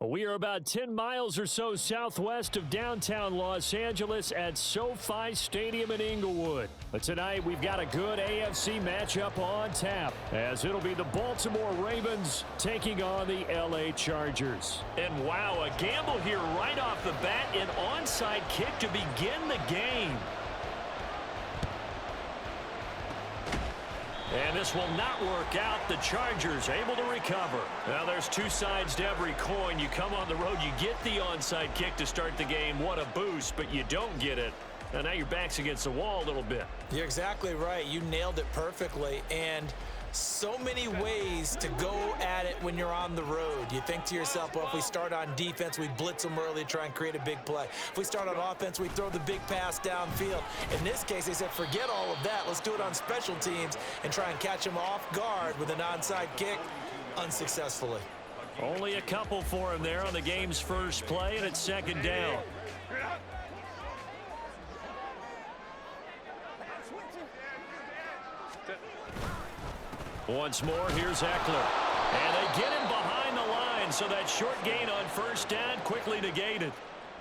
We are about 10 miles or so southwest of downtown Los Angeles at SoFi Stadium in Inglewood. But tonight we've got a good AFC matchup on tap, as it'll be the Baltimore Ravens taking on the LA Chargers. And wow, a gamble here right off the bat, an onside kick to begin the game. And this will not work out. The Chargers able to recover. Now, there's two sides to every coin. You come on the road, you get the onside kick to start the game. What a boost, but you don't get it. And now your back's against the wall a little bit. You're exactly right. You nailed it perfectly. And so many ways to go at it when you're on the road. You think to yourself, well, if we start on defense, we blitz them early, try and create a big play. If we start on offense, we throw the big pass downfield. In this case, they said, forget all of that. Let's do it on special teams and try and catch them off guard with an onside kick unsuccessfully. Only a couple for him there on the game's first play, and it's second down. Once more, here's Eckler. And they get him behind the line, so that short gain on first down quickly negated.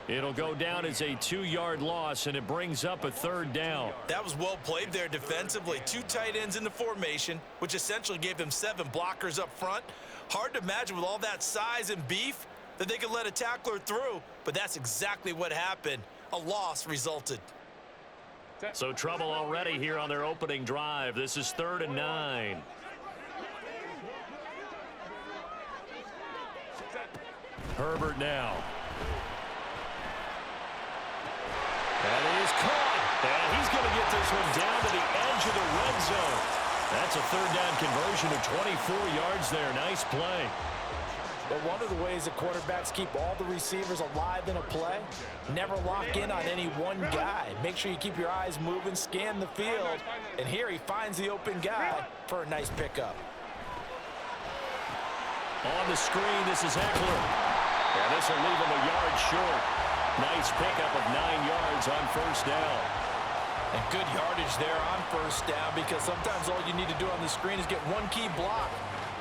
It'll go down as a 2-yard loss, and it brings up a third down. That was well played there defensively. Two tight ends in the formation, which essentially gave them 7 blockers up front. Hard to imagine with all that size and beef that they could let a tackler through, but that's exactly what happened. A loss resulted. So trouble already here on their opening drive. This is 3rd and 9. Herbert now. That is caught. And he's going to get this one down to the edge of the red zone. That's a 3rd down conversion of 24 yards there. Nice play. But one of the ways that quarterbacks keep all the receivers alive in a play, never lock in on any one guy. Make sure you keep your eyes moving, scan the field, and here he finds the open guy for a nice pickup. On the screen, this is Eckler. And this will leave him a yard short. Nice pickup of 9 yards on first down. And good yardage there on first down, because sometimes all you need to do on the screen is get one key block.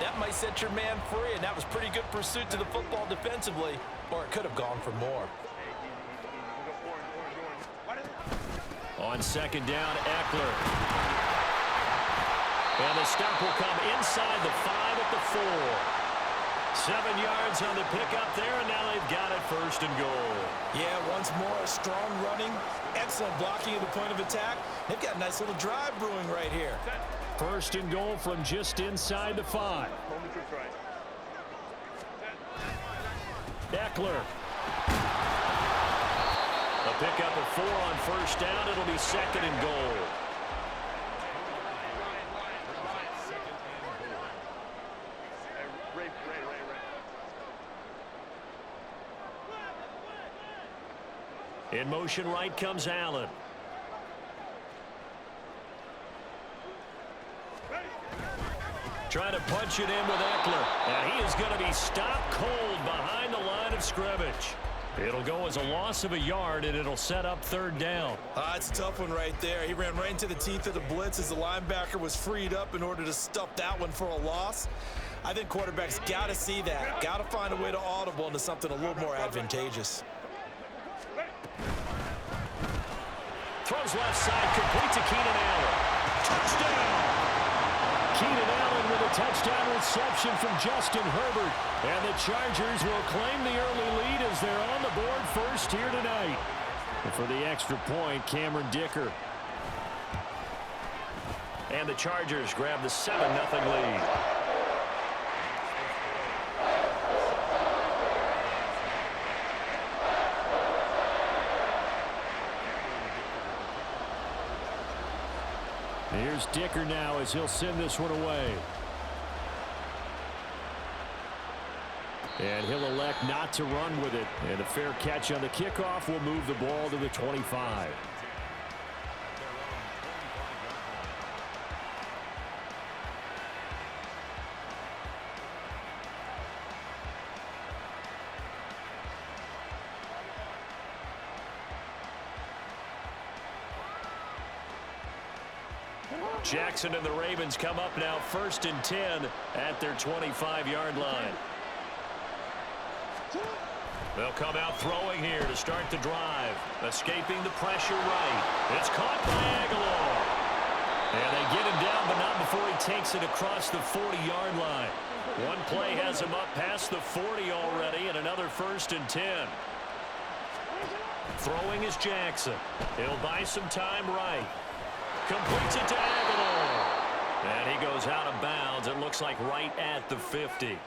That might set your man free, and that was pretty good pursuit to the football defensively, or it could have gone for more. On second down, Eckler. And the stop will come inside the 5 at the 4. 7 yards on the pickup there, and now they've got it 1st and goal. Yeah, once more, strong running, excellent blocking at the point of attack. They've got a nice little drive brewing right here. 1st and goal from just inside the 5. Eckler. A pickup of 4 on first down. It'll be 2nd and goal. In motion right comes Allen. Trying to punch it in with Eckler. And he is going to be stopped cold behind the line of scrimmage. It'll go as a loss of a yard, and it'll set up 3rd down. It's a tough one right there. He ran right into the teeth of the blitz as the linebacker was freed up in order to stuff that one for a loss. I think quarterbacks got to see that. Got to find a way to audible into something a little more advantageous. Throws left side, complete to Keenan Allen. Touchdown! Keenan Allen with a touchdown reception from Justin Herbert. And the Chargers will claim the early lead as they're on the board first here tonight. And for the extra point, Cameron Dicker. And the Chargers grab the 7-0 lead. Here's Dicker now as he'll send this one away. And he'll elect not to run with it. And a fair catch on the kickoff will move the ball to the 25. Jackson and the Ravens come up now 1st and 10 at their 25-yard line. They'll come out throwing here to start the drive. Escaping the pressure right. It's caught by Aguilar. And they get him down, but not before he takes it across the 40-yard line. One play has him up past the 40 already, and another 1st and 10. Throwing is Jackson. He'll buy some time right. Completes it to Aguilar. And he goes out of bounds. It looks like right at the 50.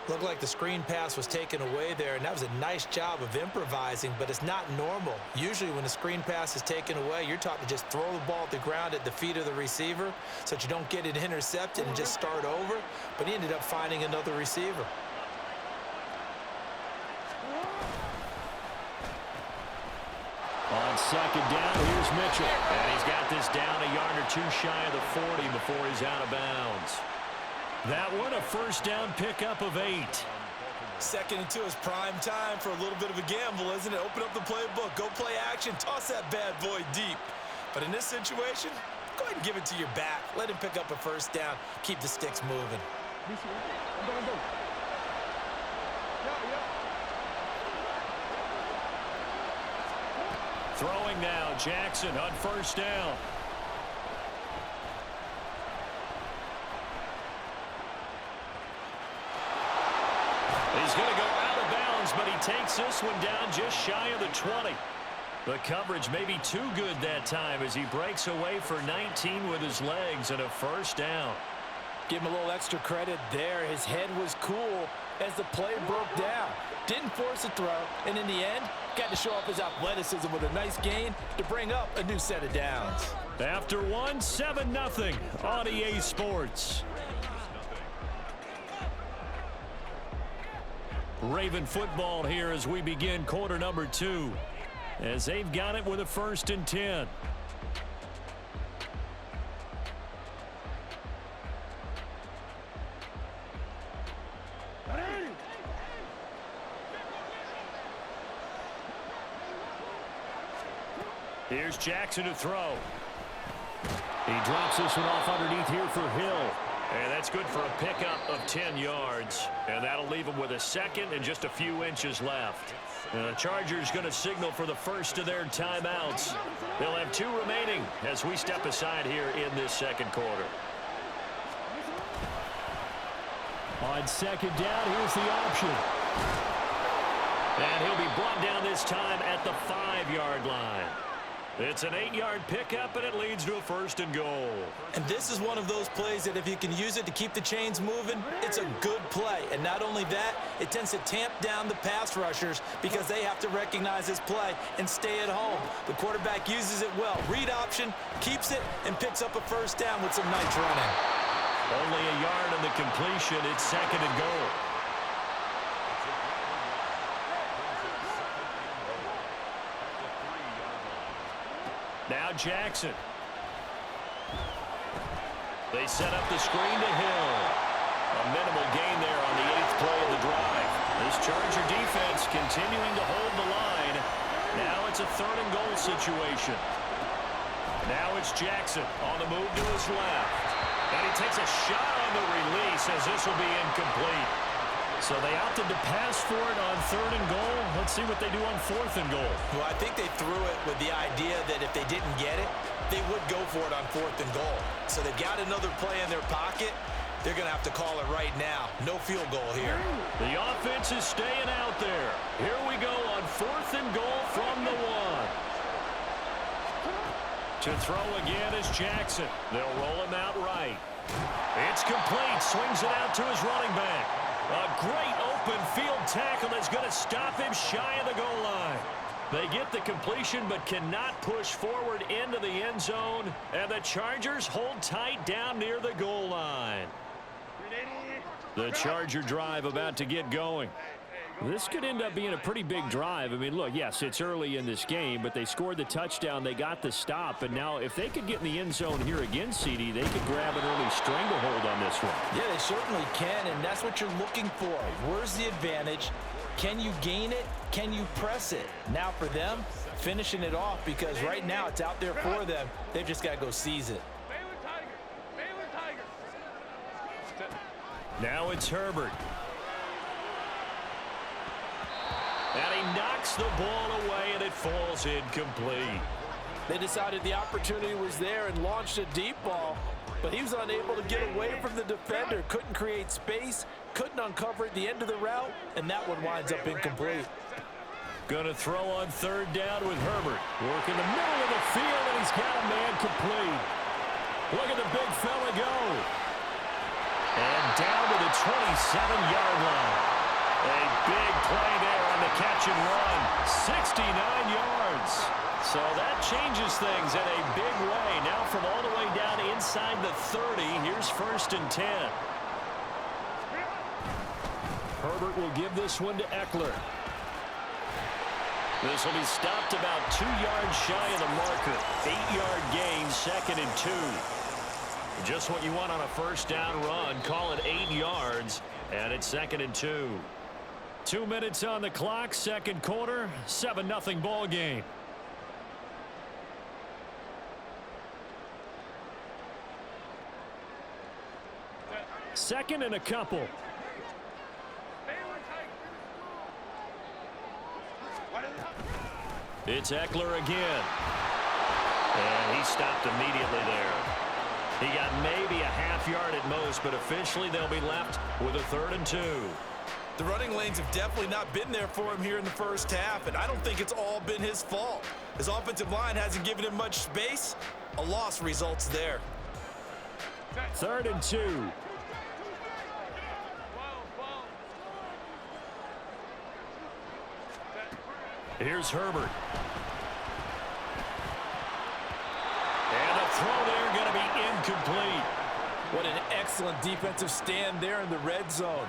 Looked like the screen pass was taken away there, and that was a nice job of improvising, but it's not normal. Usually when the screen pass is taken away, you're taught to just throw the ball at the ground at the feet of the receiver so that you don't get it intercepted and just start over, but he ended up finding another receiver. On 2nd down, here's Mitchell. And he's got this down a yard or 2 shy of the 40 before he's out of bounds. That one, a 1st down pickup of 8. 2nd and 2 is prime time for a little bit of a gamble, isn't it? Open up the playbook, go play action, toss that bad boy deep. But in this situation, go ahead and give it to your back. Let him pick up a 1st down, keep the sticks moving. Throwing now, Jackson on 1st down. He's going to go out of bounds, but he takes this one down just shy of the 20. The coverage may be too good that time as he breaks away for 19 with his legs and a 1st down. Give him a little extra credit there. His head was cool as the play broke down. Didn't force a throw, and in the end, got to show off his athleticism with a nice gain to bring up a new set of downs. After one, 7-0 on EA Sports. Raven football here as we begin quarter number 2. As they've got it with a 1st and 10. Here's Jackson to throw. He drops this one off underneath here for Hill. And that's good for a pickup of 10 yards. And that'll leave him with a 2nd and just a few inches left. And the Chargers going to signal for the first of their timeouts. They'll have 2 remaining as we step aside here in this 2nd quarter. On 2nd down, here's the option. And he'll be brought down this time at the 5-yard line. It's an 8-yard pickup, and it leads to a 1st and goal. And this is one of those plays that if you can use it to keep the chains moving, it's a good play. And not only that, it tends to tamp down the pass rushers because they have to recognize this play and stay at home. The quarterback uses it well. Read option, keeps it, and picks up a 1st down with some nice running. Only a yard on the completion. It's 2nd and goal. Now Jackson. They set up the screen to Hill. A minimal gain there on the 8th play of the drive. This Charger defense continuing to hold the line. Now it's a 3rd and goal situation. Now it's Jackson on the move to his left. And he takes a shot on the release as this will be incomplete. So they opted to pass for it on 3rd and goal. Let's see what they do on 4th and goal. Well, I think they threw it with the idea that if they didn't get it, they would go for it on 4th and goal. So they've got another play in their pocket. They're going to have to call it right now. No field goal here. The offense is staying out there. Here we go on 4th and goal from the 1. To throw again is Jackson. They'll roll him out right. It's complete. Swings it out to his running back. A great open field tackle that's going to stop him shy of the goal line. They get the completion but cannot push forward into the end zone. And the Chargers hold tight down near the goal line. The Charger drive about to get going. This could end up being a pretty big drive. I mean, look, yes, it's early in this game, but they scored the touchdown. They got the stop. And now if they could get in the end zone here again, CD, they could grab an early stranglehold on this one. Yeah, they certainly can, and that's what you're looking for. Where's the advantage? Can you gain it? Can you press it? Now for them, finishing it off because right now it's out there for them. They've just got to go seize it. Now it's Herbert. And he knocks the ball away, and it falls incomplete. They decided the opportunity was there and launched a deep ball, but he was unable to get away from the defender. Couldn't create space, couldn't uncover at the end of the route, and that one winds up incomplete. Going to throw on third down with Herbert. Working the middle of the field, and he's got a man complete. Look at the big fella go. And down to the 27-yard line. A big play there on the catch and run. 69 yards. So that changes things in a big way. Now from all the way down inside the 30, here's 1st and 10. Herbert will give this one to Eckler. This will be stopped about 2 yards shy of the marker. 8-yard gain, 2nd and 2. Just what you want on a first down run. Call it 8 yards, and it's 2nd and 2. 2 minutes on the clock, second quarter, 7-0 ball game. Second and a couple. It's Eckler again. And he stopped immediately there. He got maybe a half yard at most, but officially they'll be left with a 3rd and 2. The running lanes have definitely not been there for him here in the first half, and I don't think it's all been his fault. His offensive line hasn't given him much space. A loss results there. 3rd and 2. Here's Herbert. And the throw there going to be incomplete. What an excellent defensive stand there in the red zone.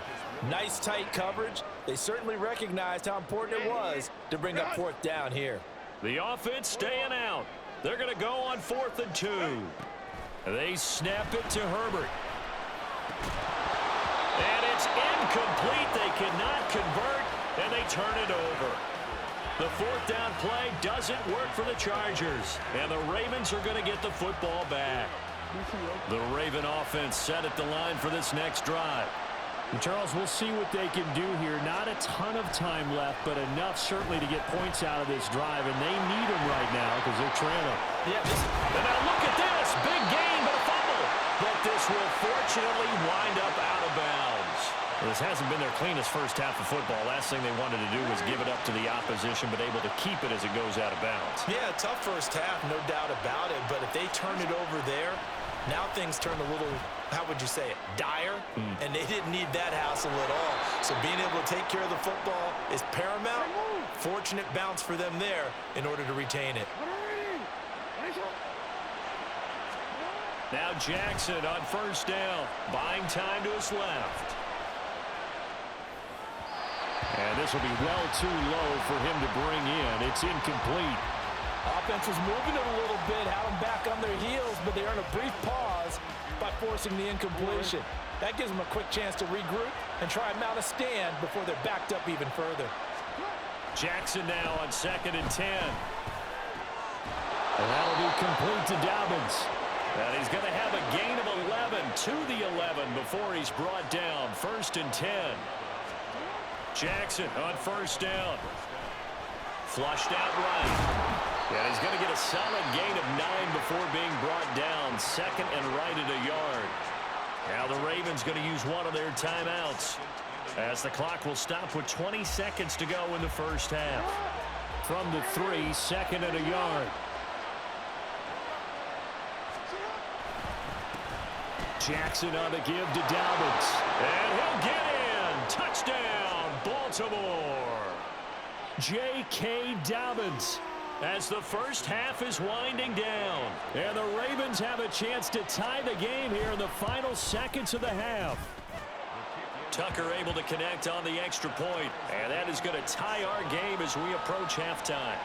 Nice tight coverage. They certainly recognized how important it was to bring up 4th down here. The offense staying out. They're going to go on 4th and 2. They snap it to Herbert. And it's incomplete. They cannot convert, and they turn it over. The 4th down play doesn't work for the Chargers, and the Ravens are going to get the football back. The Raven offense set at the line for this next drive. And Charles, we'll see what they can do here. Not a ton of time left, but enough certainly to get points out of this drive, and they need them right now because they're trailing. Yeah, and now look at this. Big gain, but a fumble. But this will fortunately wind up out of bounds. This hasn't been their cleanest first half of football. Last thing they wanted to do was give it up to the opposition, but able to keep it as it goes out of bounds. Yeah, tough first half, no doubt about it. But if they turn it over there, now things turn a little, how would you say it, dire? And they didn't need that hassle at all. So being able to take care of the football is paramount. Fortunate bounce for them there in order to retain it. Now Jackson on 1st down, buying time to his left. And this will be well too low for him to bring in. It's incomplete. Offense was moving it a little bit, had them back on their heels, but they earn a brief pause by forcing the incompletion. That gives them a quick chance to regroup and try and mount a stand before they're backed up even further. Jackson now on 2nd and 10. And that'll be complete to Dobbins. And he's going to have a gain of 11 to the 11 before he's brought down. 1st and 10. Jackson on 1st down. Flushed out right. And he's going to get a solid gain of 9 before being brought down. 2nd and right at a yard. Now the Ravens going to use one of their timeouts, as the clock will stop with 20 seconds to go in the first half. From the 3, 2nd and a yard. Jackson on the give to Dobbins. And he'll get in. Touchdown, Baltimore. J.K. Dobbins. As the first half is winding down. And the Ravens have a chance to tie the game here in the final seconds of the half. Tucker able to connect on the extra point. And that is going to tie our game as we approach halftime.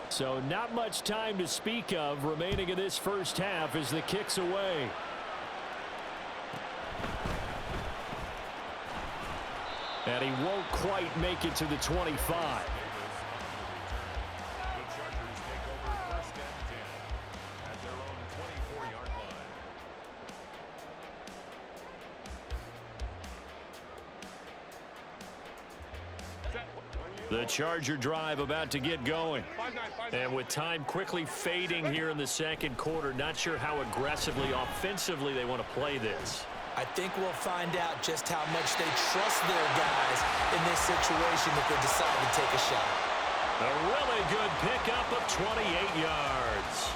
So not much time to speak of remaining in this first half as the kick's away. And he won't quite make it to the 25. The Charger drive about to get going. And with time quickly fading here in the second quarter, not sure how aggressively, offensively they want to play this. I think we'll find out just how much they trust their guys in this situation if they decide to take a shot. A really good pickup of 28 yards.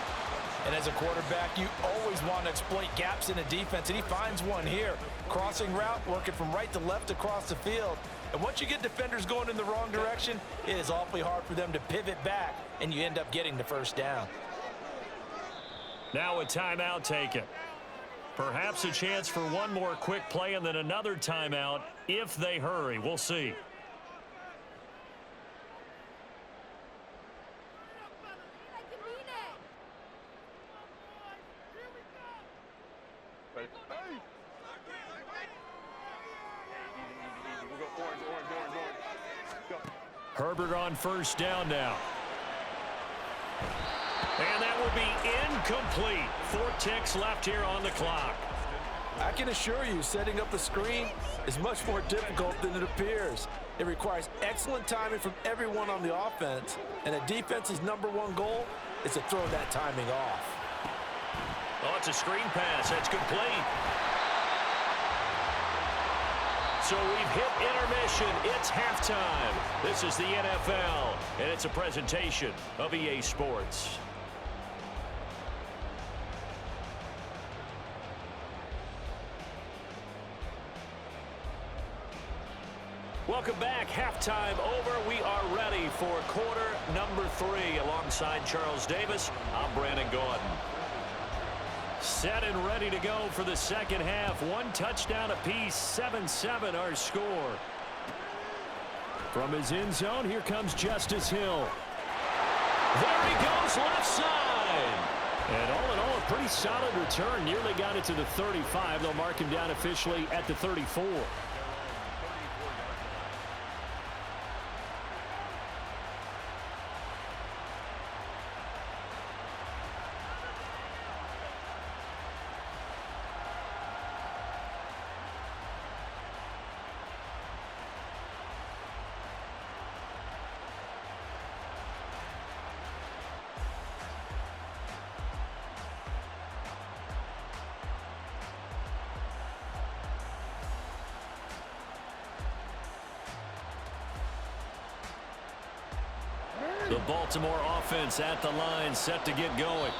And as a quarterback, you always want to exploit gaps in the defense, and he finds one here. Crossing route, working from right to left across the field. And once you get defenders going in the wrong direction, it is awfully hard for them to pivot back, and you end up getting the first down. Now a timeout taken. Perhaps a chance for one more quick play and then another timeout if they hurry. We'll see. Herbert on first down now. And that will be incomplete. 4 ticks left here on the clock. I can assure you, setting up a screen is much more difficult than it appears. It requires excellent timing from everyone on the offense, and a defense's #1 goal is to throw that timing off. Oh, it's a screen pass. That's complete. So we've hit intermission. It's halftime. This is the NFL, and it's a presentation of EA Sports. Welcome back. Halftime over. We are ready for quarter number 3. Alongside Charles Davis, I'm Brandon Gordon. Set and ready to go for the second half. 1 touchdown apiece, 7-7 our score. From his end zone, here comes Justice Hill. There he goes, left side. And all in all, a pretty solid return. Nearly got it to the 35. They'll mark him down officially at the 34. The Baltimore offense at the line, set to get going.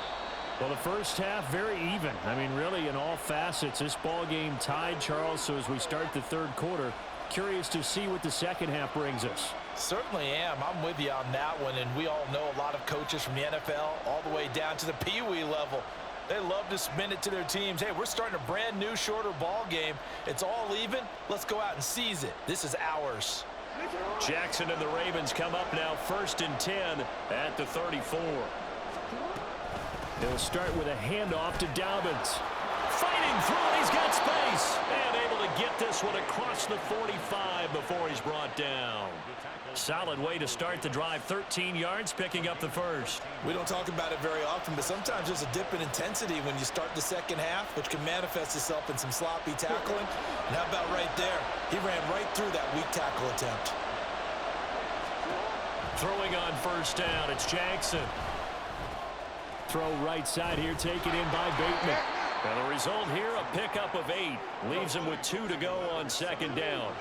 Well, the first half, very even. I mean, really, in all facets, this ball game tied, Charles. So as we start the third quarter, curious to see what the second half brings us. Certainly am. I'm with you on that one, and we all know a lot of coaches from the NFL all the way down to the Pee-wee level. They love to spin it to their teams. Hey, we're starting a brand new, shorter ball game. It's all even. Let's go out and seize it. This is ours. Jackson and the Ravens come up now 1st and 10 at the 34. They'll start with a handoff to Dobbins. Fighting through, he's got space. And able to get this one across the 45 before he's brought down. Solid way to start the drive, 13 yards, picking up the first. We don't talk about it very often, but sometimes there's a dip in intensity when you start the second half, which can manifest itself in some sloppy tackling. And how about right there? He ran right through that weak tackle attempt. Throwing on first down, it's Jackson. Throw right side here, taken in by Bateman. And the result here, a pickup of 8. Leaves him with 2 to go on second down.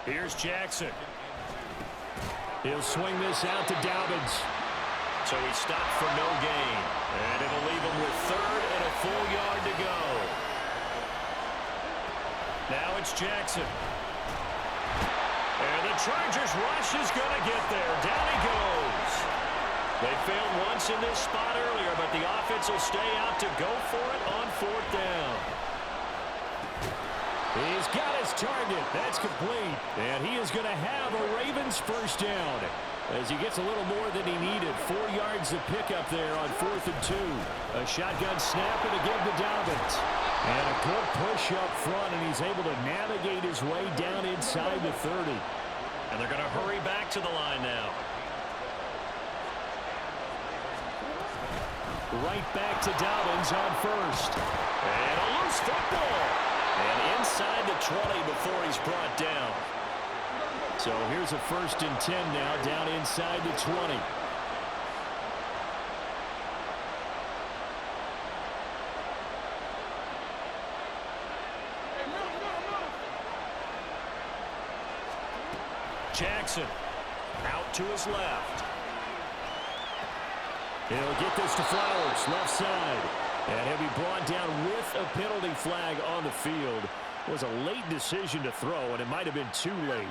Here's Jackson. He'll swing this out to Dobbins. So he stopped for no gain. And it'll leave him with 3rd and a full yard to go. Now it's Jackson. And the Chargers rush is going to get there. Down he goes. They failed once in this spot earlier, but the offense will stay out to go for it on 4th down. He's got his target. That's complete. And he is going to have a Ravens first down as he gets a little more than he needed. 4 yards to pick up there on 4th and 2. A shotgun snap and again to Dobbins. And a good push up front, and he's able to navigate his way down inside the 30. And they're going to hurry back to the line now. Right back to Dobbins on first. And a loose football. And inside the 20 before he's brought down. So here's a 1st and 10 now, down inside the 20. Jackson out to his left. He'll get this to Flowers, left side. And he'll be brought down with a penalty flag on the field. It was a late decision to throw, and it might have been too late.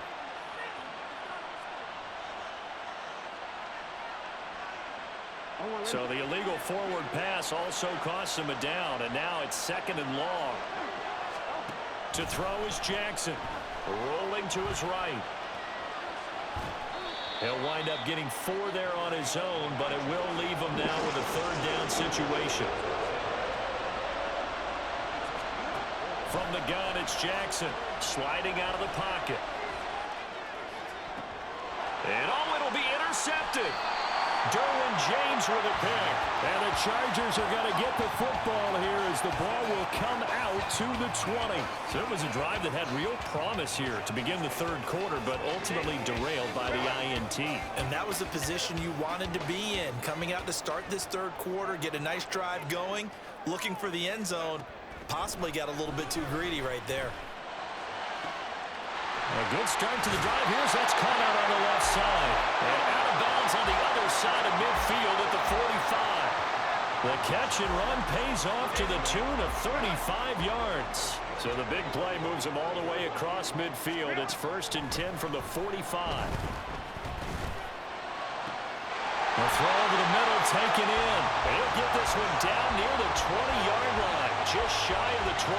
So the illegal forward pass also costs him a down, and now it's 2nd and long. To throw is Jackson, rolling to his right. He'll wind up getting 4 there on his own, but it will leave him now with a 3rd down situation. From the gun, it's Jackson, sliding out of the pocket. And it'll be intercepted. Derwin James with a pick. And the Chargers are going to get the football here as the ball will come out to the 20. So it was a drive that had real promise here to begin the 3rd quarter, but ultimately derailed by the INT. And that was the position you wanted to be in. Coming out to start this 3rd quarter, get a nice drive going, looking for the end zone. Possibly got a little bit too greedy right there. A good start to the drive. Here's that's caught out on the left side. And out of bounds on the other side of midfield at the 45. The catch and run pays off to the tune of 35 yards. So the big play moves him all the way across midfield. It's 1st and 10 from the 45. A throw over the middle, taken in. He'll get this one down near the 20-yard line, just shy of the 20.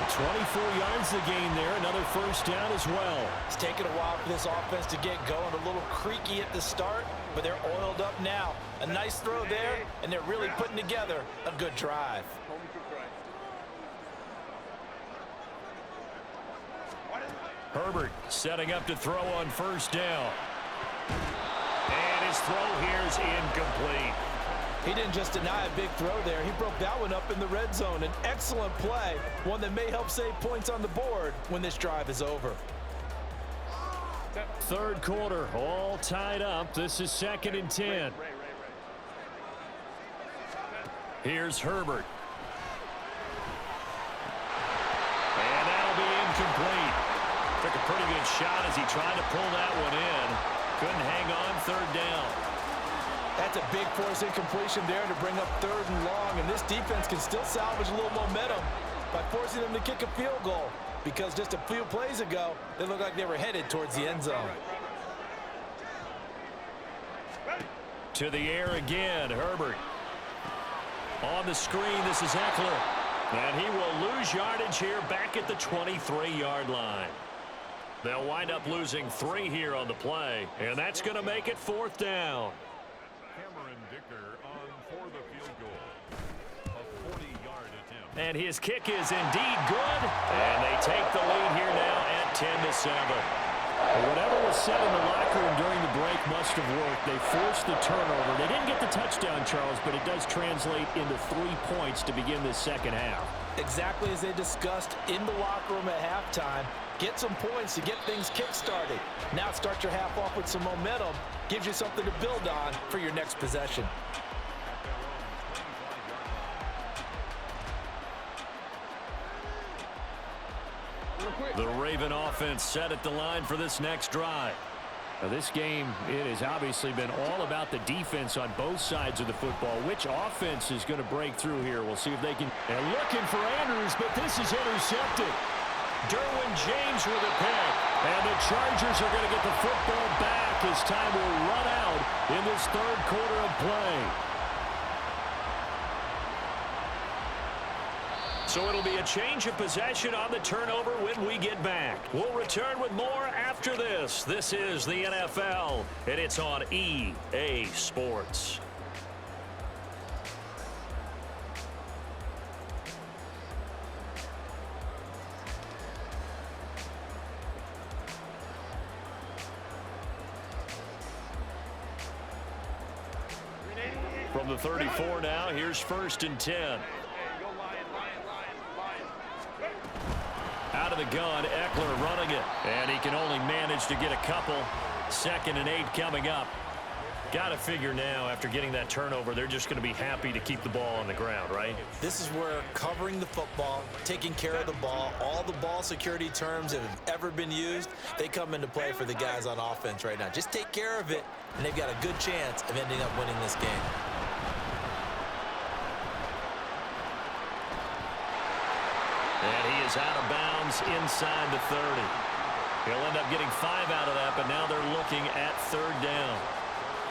24 yards the gain there, another 1st down as well. It's taken a while for this offense to get going, a little creaky at the start, but they're oiled up now. A nice throw there, and they're really putting together a good drive. Herbert setting up to throw on 1st down. And his throw here is incomplete. He didn't just deny a big throw there. He broke that one up in the red zone. An excellent play, one that may help save points on the board when this drive is over. 3rd quarter, all tied up. This is 2nd and 10. Here's Herbert. And that'll be incomplete. Took a pretty good shot as he tried to pull that one in. Couldn't hang on 3rd down. That's a big force incompletion there to bring up 3rd and long, and this defense can still salvage a little momentum by forcing them to kick a field goal, because just a few plays ago, they looked like they were headed towards the end zone. To the air again, Herbert. On the screen, this is Eckler. And he will lose yardage here back at the 23-yard line. They'll wind up losing 3 here on the play, and that's going to make it 4th down. And his kick is indeed good. And they take the lead here now at 10-7. Whatever was said in the locker room during the break must have worked. They forced the turnover. They didn't get the touchdown, Charles, but it does translate into 3 points to begin this 2nd half. Exactly as they discussed in the locker room at halftime. Get some points to get things kick-started. Now start your half off with some momentum. Gives you something to build on for your next possession. The Raven offense set at the line for this next drive. Now this game, it has obviously been all about the defense on both sides of the football. Which offense is going to break through here? We'll see if they can. And looking for Andrews, but this is intercepted. Derwin James with a pick. And the Chargers are going to get the football back as time will run out in this 3rd quarter of play. So it'll be a change of possession on the turnover when we get back. We'll return with more after this. This is the NFL, and it's on EA Sports. From the 34 now, here's 1st and 10. out of the gun. Eckler running it. And he can only manage to get a couple. 2nd and 8 coming up. Got to figure now, after getting that turnover, they're just going to be happy to keep the ball on the ground, right? This is where covering the football, taking care of the ball, all the ball security terms that have ever been used, they come into play for the guys on offense right now. Just take care of it, and they've got a good chance of ending up winning this game. And he is out of bounds inside the 30. He'll end up getting 5 out of that, but now they're looking at 3rd down.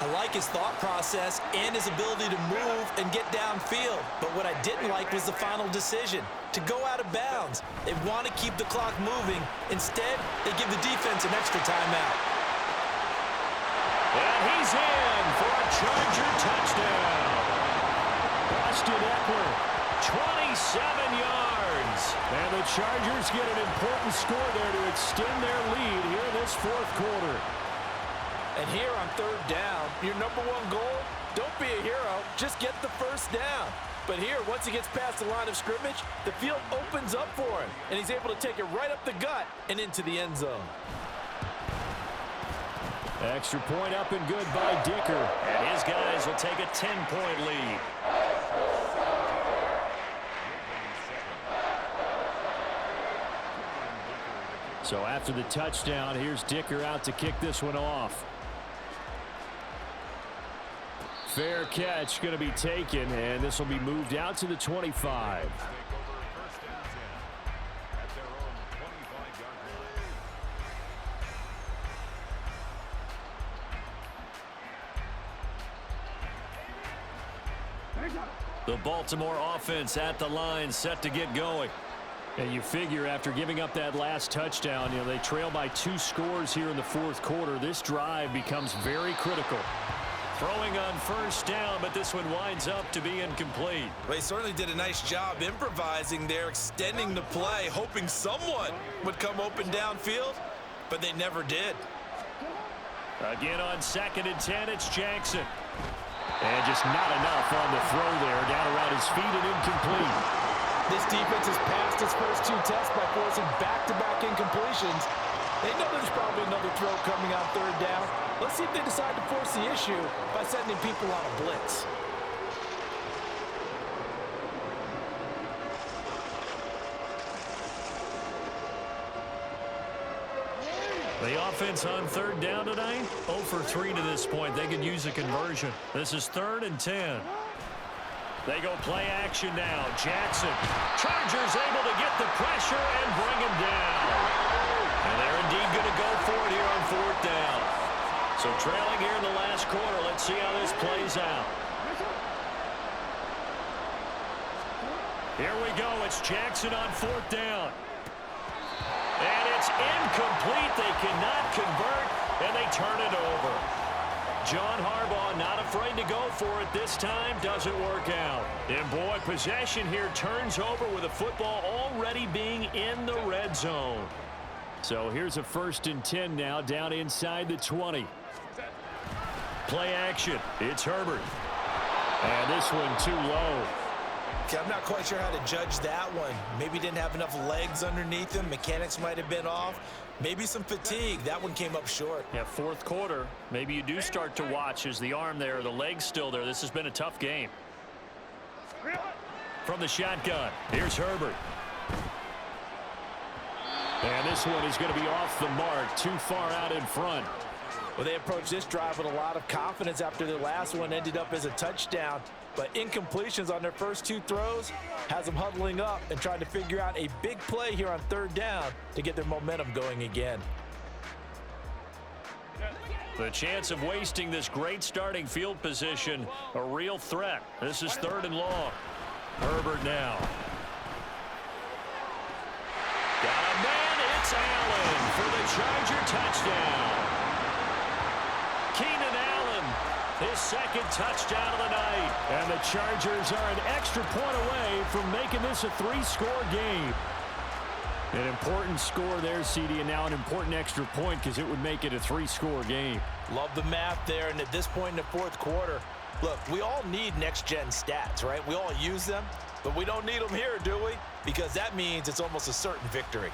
I like his thought process and his ability to move and get downfield. But what I didn't like was the final decision, to go out of bounds. They want to keep the clock moving. Instead, they give the defense an extra timeout. And he's in for a Charger touchdown. Austin Eckler, 27 yards. and the Chargers get an important score there to extend their lead here in this 4th quarter. And here on 3rd down, your #1 goal, don't be a hero, just get the 1st down. But here, once he gets past the line of scrimmage, the field opens up for him, and he's able to take it right up the gut and into the end zone. Extra point up and good by Dicker. And his guys will take a 10-point lead. So after the touchdown, here's Dicker out to kick this one off. Fair catch going to be taken, and this will be moved out to the 25. The Baltimore offense at the line, set to get going. And you figure after giving up that last touchdown, they trail by 2 scores here in the 4th quarter. This drive becomes very critical. Throwing on 1st down, but this one winds up to be incomplete. They certainly did a nice job improvising there, extending the play, hoping someone would come open downfield, but they never did. Again on 2nd and 10, it's Jackson. And just not enough on the throw there, down around his feet and incomplete. This defense has passed its first 2 tests by forcing back-to-back incompletions. They know there's probably another throw coming on 3rd down. Let's see if they decide to force the issue by sending people on a blitz. The offense on 3rd down tonight, 0 for 3 to this point. They could use a conversion. This is 3rd and 10. They go play action now. Jackson. Chargers able to get the pressure and bring him down. And they're indeed going to go for it here on 4th down. So trailing here in the last quarter. Let's see how this plays out. Here we go. It's Jackson on 4th down. And it's incomplete. They cannot convert, and they turn it over. John Harbaugh not afraid to go for it this time. Doesn't work out. And boy, possession here turns over with the football already being in the red zone. So here's a 1st and 10 now, down inside the 20. Play action. It's Herbert. And this one too low. Okay, I'm not quite sure how to judge that one. Maybe didn't have enough legs underneath him. Mechanics might have been off. Maybe some fatigue. That one came up short. Yeah, 4th quarter. Maybe you do start to watch as the arm there, the leg's still there. This has been a tough game. From the shotgun, here's Herbert. And this one is going to be off the mark, too far out in front. Well, they approached this drive with a lot of confidence after their last one ended up as a touchdown. But incompletions on their first 2 throws has them huddling up and trying to figure out a big play here on 3rd down to get their momentum going again. The chance of wasting this great starting field position, a real threat. This is 3rd and long. Herbert now. Got a man, it's Allen for the Charger touchdown. Keenan Allen, his 2nd touchdown of the night. And the Chargers are an extra point away from making this a 3-score game. An important score there, CD, and now an important extra point because it would make it a 3-score game. Love the math there, and at this point in the 4th quarter, look, we all need next-gen stats, right? We all use them, but we don't need them here, do we? Because that means it's almost a certain victory.